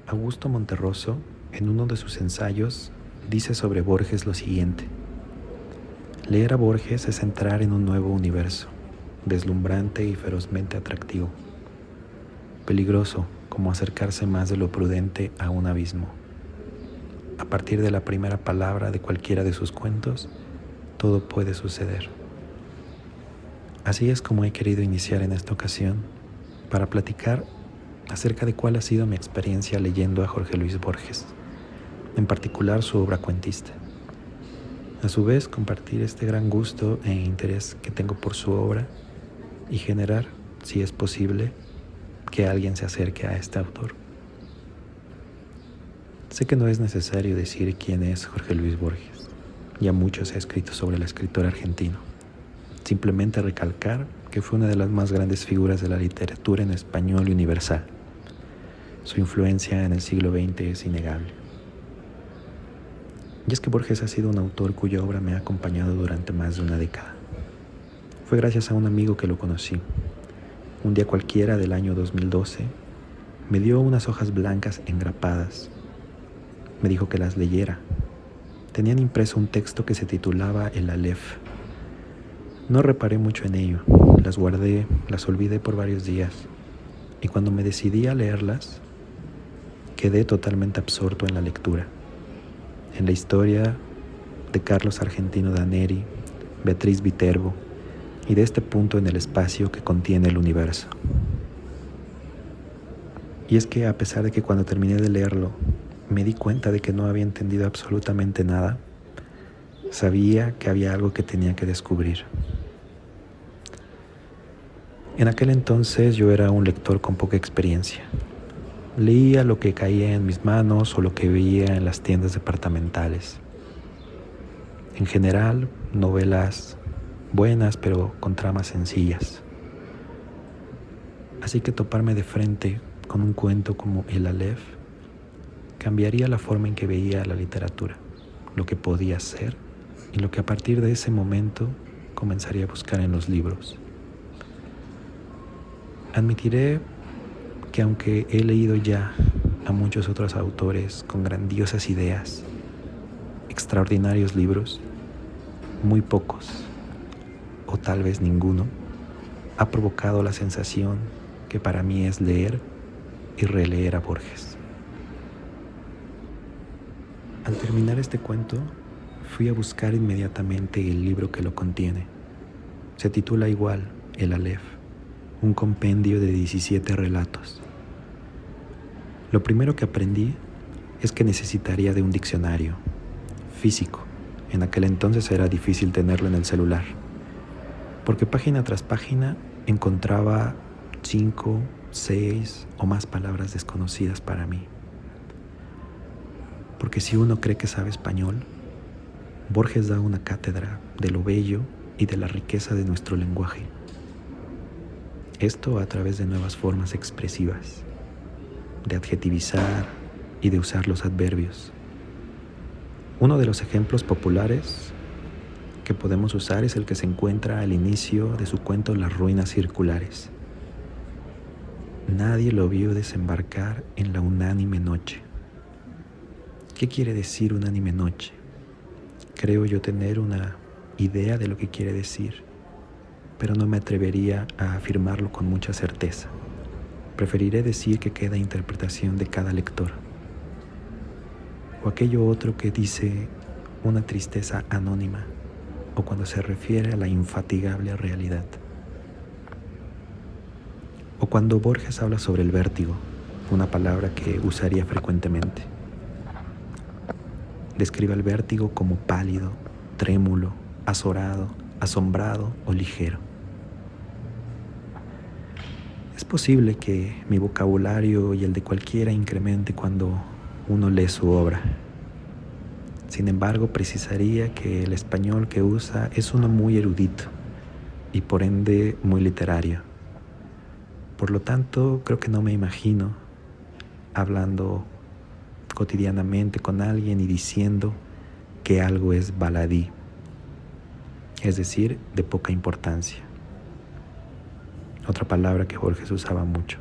Augusto Monterroso, en uno de sus ensayos, dice sobre Borges lo siguiente: leer a Borges es entrar en un nuevo universo, deslumbrante y ferozmente atractivo, peligroso como acercarse más de lo prudente a un abismo. A partir de la primera palabra de cualquiera de sus cuentos, todo puede suceder. Así es como he querido iniciar en esta ocasión, para platicar acerca de cuál ha sido mi experiencia leyendo a Jorge Luis Borges, en particular su obra cuentista. A su vez, compartir este gran gusto e interés que tengo por su obra y generar, si es posible, que alguien se acerque a este autor. Sé que no es necesario decir quién es Jorge Luis Borges. Ya mucho se ha escrito sobre el escritor argentino. Simplemente recalcar que fue una de las más grandes figuras de la literatura en español universal. Su influencia en el siglo XX es innegable. Y es que Borges ha sido un autor cuya obra me ha acompañado durante más de una década. Fue gracias a un amigo que lo conocí. Un día cualquiera del año 2012, me dio unas hojas blancas engrapadas. Me dijo que las leyera. Tenían impreso un texto que se titulaba El Aleph. No reparé mucho en ello, las guardé, las olvidé por varios días, y cuando me decidí a leerlas, quedé totalmente absorto en la lectura, en la historia de Carlos Argentino Daneri, Beatriz Viterbo, y de este punto en el espacio que contiene el universo. Y es que a pesar de que cuando terminé de leerlo, me di cuenta de que no había entendido absolutamente nada, sabía que había algo que tenía que descubrir. En aquel entonces yo era un lector con poca experiencia. Leía lo que caía en mis manos o lo que veía en las tiendas departamentales. En general, novelas buenas pero con tramas sencillas. Así que toparme de frente con un cuento como El Aleph cambiaría la forma en que veía la literatura, lo que podía ser y lo que a partir de ese momento comenzaría a buscar en los libros. Admitiré que aunque he leído ya a muchos otros autores con grandiosas ideas, extraordinarios libros, muy pocos, o tal vez ninguno, ha provocado la sensación que para mí es leer y releer a Borges. Al terminar este cuento, fui a buscar inmediatamente el libro que lo contiene. Se titula igual, El Aleph, un compendio de 17 relatos. Lo primero que aprendí es que necesitaría de un diccionario físico. En aquel entonces era difícil tenerlo en el celular, porque página tras página encontraba 5, 6 o más palabras desconocidas para mí. Porque si uno cree que sabe español, Borges da una cátedra de lo bello y de la riqueza de nuestro lenguaje. Esto a través de nuevas formas expresivas, de adjetivizar y de usar los adverbios. Uno de los ejemplos populares que podemos usar es el que se encuentra al inicio de su cuento Las ruinas circulares. Nadie lo vio desembarcar en la unánime noche. ¿Qué quiere decir unánime noche? Creo yo tener una idea de lo que quiere decir, pero no me atrevería a afirmarlo con mucha certeza. Preferiré decir que queda interpretación de cada lector. O aquello otro que dice una tristeza anónima, o cuando se refiere a la infatigable realidad. O cuando Borges habla sobre el vértigo, una palabra que usaría frecuentemente. Describe el vértigo como pálido, trémulo, azorado, asombrado o ligero. Es posible que mi vocabulario y el de cualquiera incremente cuando uno lee su obra. Sin embargo, precisaría que el español que usa es uno muy erudito y por ende muy literario. Por lo tanto, creo que no me imagino hablando cotidianamente con alguien y diciendo que algo es baladí, es decir, de poca importancia. Otra palabra que Borges usaba mucho.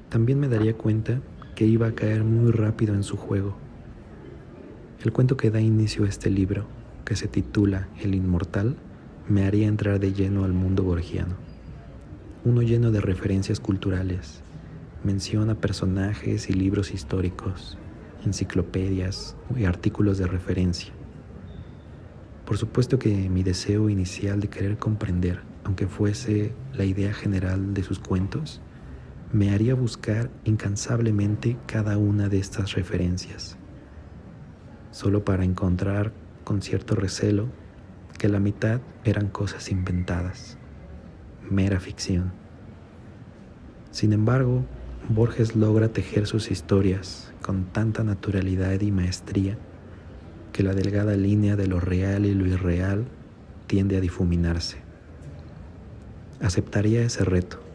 También me daría cuenta que iba a caer muy rápido en su juego. El cuento que da inicio a este libro, que se titula El Inmortal, me haría entrar de lleno al mundo borgiano. Uno lleno de referencias culturales, menciona personajes y libros históricos, enciclopedias y artículos de referencia. Por supuesto que mi deseo inicial de querer comprender, aunque fuese la idea general de sus cuentos, me haría buscar incansablemente cada una de estas referencias, solo para encontrar con cierto recelo que la mitad eran cosas inventadas, mera ficción. Sin embargo, Borges logra tejer sus historias con tanta naturalidad y maestría que la delgada línea de lo real y lo irreal tiende a difuminarse. Aceptaría ese reto,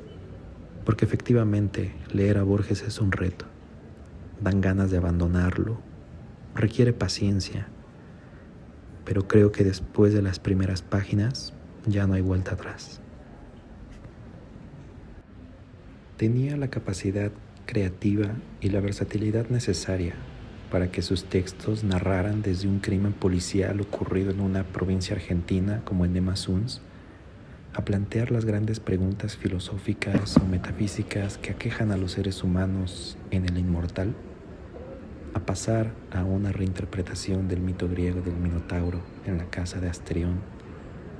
porque efectivamente leer a Borges es un reto. Dan ganas de abandonarlo, requiere paciencia, pero creo que después de las primeras páginas ya no hay vuelta atrás. Tenía la capacidad creativa y la versatilidad necesaria para que sus textos narraran desde un crimen policial ocurrido en una provincia argentina como en Nemasons, a plantear las grandes preguntas filosóficas o metafísicas que aquejan a los seres humanos en El Inmortal, a pasar a una reinterpretación del mito griego del Minotauro en la casa de Asterión,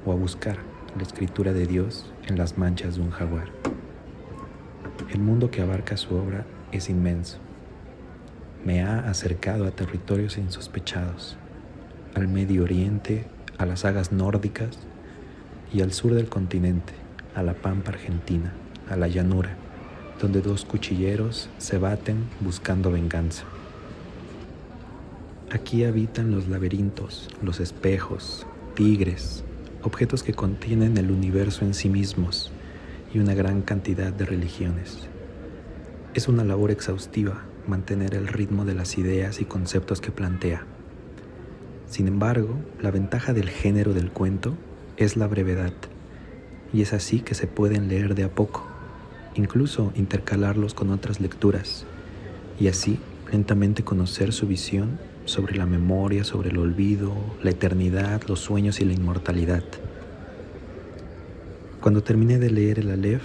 o a buscar la escritura de Dios en las manchas de un jaguar. El mundo que abarca su obra es inmenso. Me ha acercado a territorios insospechados, al Medio Oriente, a las sagas nórdicas y al sur del continente, a la pampa argentina, a la llanura, donde dos cuchilleros se baten buscando venganza. Aquí habitan los laberintos, los espejos, tigres, objetos que contienen el universo en sí mismos y una gran cantidad de religiones. Es una labor exhaustiva mantener el ritmo de las ideas y conceptos que plantea. Sin embargo, la ventaja del género del cuento es la brevedad, y es así que se pueden leer de a poco, incluso intercalarlos con otras lecturas, y así lentamente conocer su visión sobre la memoria, sobre el olvido, la eternidad, los sueños y la inmortalidad. Cuando terminé de leer el Aleph,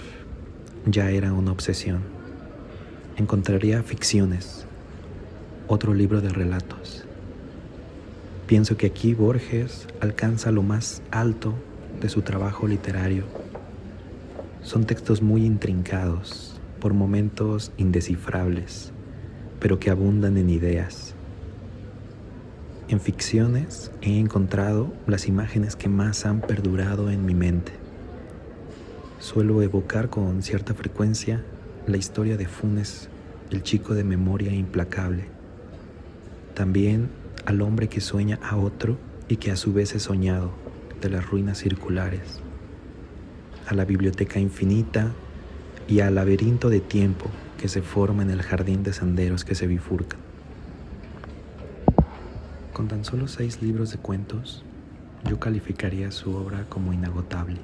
ya era una obsesión. Encontraría Ficciones, otro libro de relatos. Pienso que aquí Borges alcanza lo más alto de su trabajo literario. Son textos muy intrincados, por momentos indescifrables, pero que abundan en ideas. En Ficciones he encontrado las imágenes que más han perdurado en mi mente. Suelo evocar con cierta frecuencia la historia de Funes, el chico de memoria implacable. También al hombre que sueña a otro y que a su vez es soñado, de las ruinas circulares, a la biblioteca infinita y al laberinto de tiempo que se forma en el jardín de senderos que se bifurcan. Con tan solo 6 libros de cuentos, yo calificaría su obra como inagotable.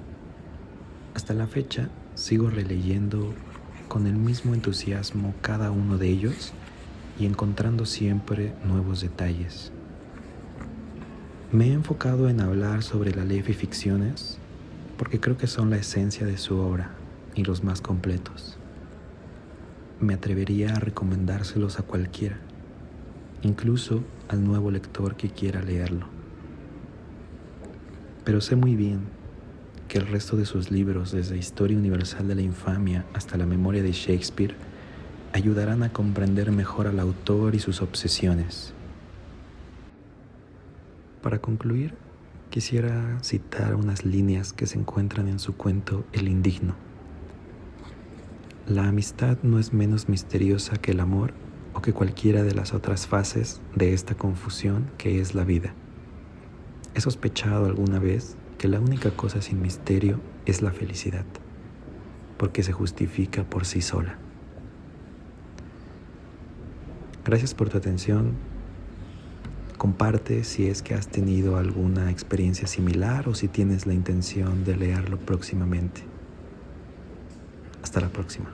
Hasta la fecha, sigo releyendo con el mismo entusiasmo cada uno de ellos y encontrando siempre nuevos detalles. Me he enfocado en hablar sobre la Aleph y Ficciones porque creo que son la esencia de su obra y los más completos. Me atrevería a recomendárselos a cualquiera, incluso al nuevo lector que quiera leerlo. Pero sé muy bien que el resto de sus libros, desde Historia Universal de la Infamia hasta La Memoria de Shakespeare, ayudarán a comprender mejor al autor y sus obsesiones. Para concluir, quisiera citar unas líneas que se encuentran en su cuento El Indigno. La amistad no es menos misteriosa que el amor o que cualquiera de las otras fases de esta confusión que es la vida. He sospechado alguna vez que la única cosa sin misterio es la felicidad, porque se justifica por sí sola. Gracias por tu atención. Comparte si es que has tenido alguna experiencia similar o si tienes la intención de leerlo próximamente. Hasta la próxima.